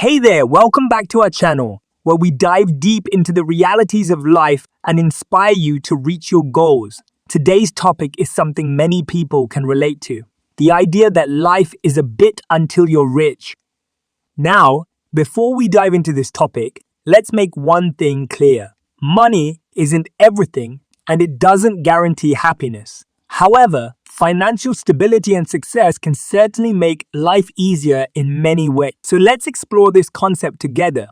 Hey there, welcome back to our channel, where we dive deep into the realities of life and inspire you to reach your goals. Today's topic is something many people can relate to, the idea that life is a bit until you're rich. Now, before we dive into this topic, let's make one thing clear. Money isn't everything, and it doesn't guarantee happiness. However, financial stability and success can certainly make life easier in many ways. So let's explore this concept together.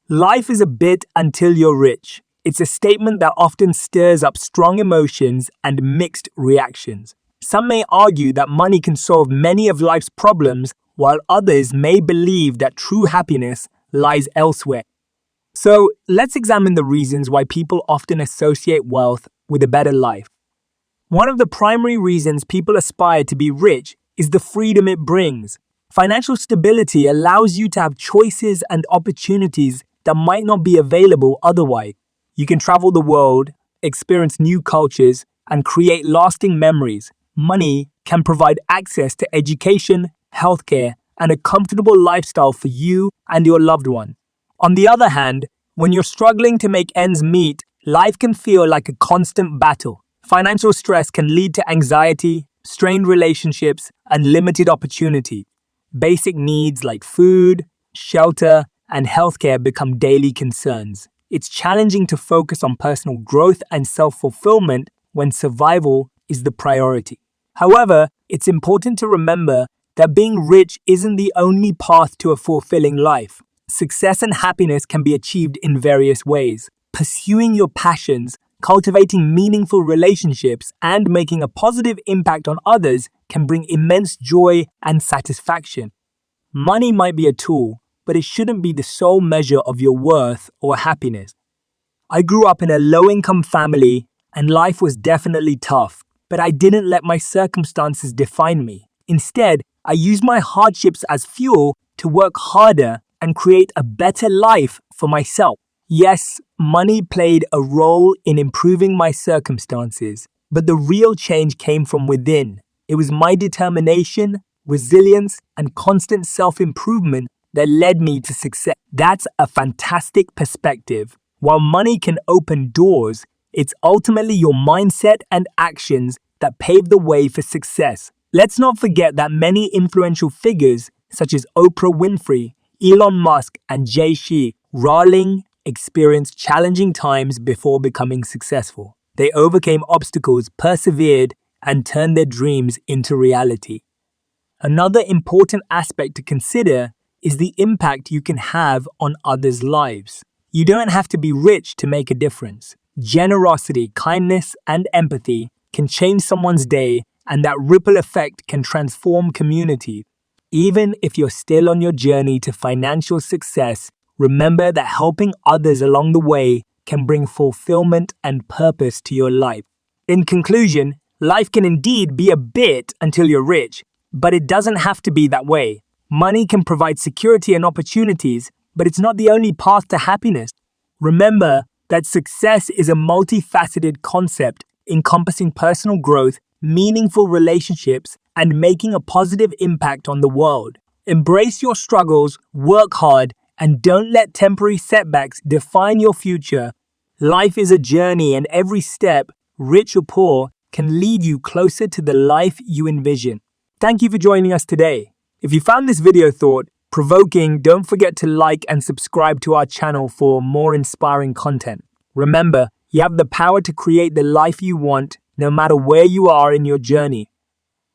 Life is a bit until you're rich. It's a statement that often stirs up strong emotions and mixed reactions. Some may argue that money can solve many of life's problems, while others may believe that true happiness lies elsewhere. So let's examine the reasons why people often associate wealth with a better life. One of the primary reasons people aspire to be rich is the freedom it brings. Financial stability allows you to have choices and opportunities that might not be available otherwise. You can travel the world, experience new cultures, and create lasting memories. Money can provide access to education, healthcare, and a comfortable lifestyle for you and your loved one. On the other hand, when you're struggling to make ends meet, life can feel like a constant battle. Financial stress can lead to anxiety, strained relationships, and limited opportunity. Basic needs like food, shelter, and healthcare become daily concerns. It's challenging to focus on personal growth and self-fulfillment when survival is the priority. However, it's important to remember that being rich isn't the only path to a fulfilling life. Success and happiness can be achieved in various ways. Pursuing your passions, cultivating meaningful relationships, and making a positive impact on others can bring immense joy and satisfaction. Money might be a tool, but it shouldn't be the sole measure of your worth or happiness. I grew up in a low-income family, and life was definitely tough, but I didn't let my circumstances define me. Instead, I used my hardships as fuel to work harder and create a better life for myself. Yes, money played a role in improving my circumstances, but the real change came from within. It was my determination, resilience, and constant self-improvement that led me to success. That's a fantastic perspective. While money can open doors, it's ultimately your mindset and actions that pave the way for success. Let's not forget that many influential figures, such as Oprah Winfrey, Elon Musk, and Jay Rowling, experienced challenging times before becoming successful. They overcame obstacles, persevered, and turned their dreams into reality. Another important aspect to consider is the impact you can have on others' lives. You don't have to be rich to make a difference. Generosity, kindness, and empathy can change someone's day, and that ripple effect can transform communities. Even if you're still on your journey to financial success, remember that helping others along the way can bring fulfillment and purpose to your life. In conclusion, life can indeed be a bit until you're rich, but it doesn't have to be that way. Money can provide security and opportunities, but it's not the only path to happiness. Remember that success is a multifaceted concept encompassing personal growth, meaningful relationships, and making a positive impact on the world. Embrace your struggles, work hard, and don't let temporary setbacks define your future. Life is a journey, and every step, rich or poor, can lead you closer to the life you envision. Thank you for joining us today. If you found this video thought-provoking, don't forget to like and subscribe to our channel for more inspiring content. Remember, you have the power to create the life you want, no matter where you are in your journey.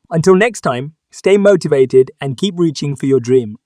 Until next time, stay motivated and keep reaching for your dream.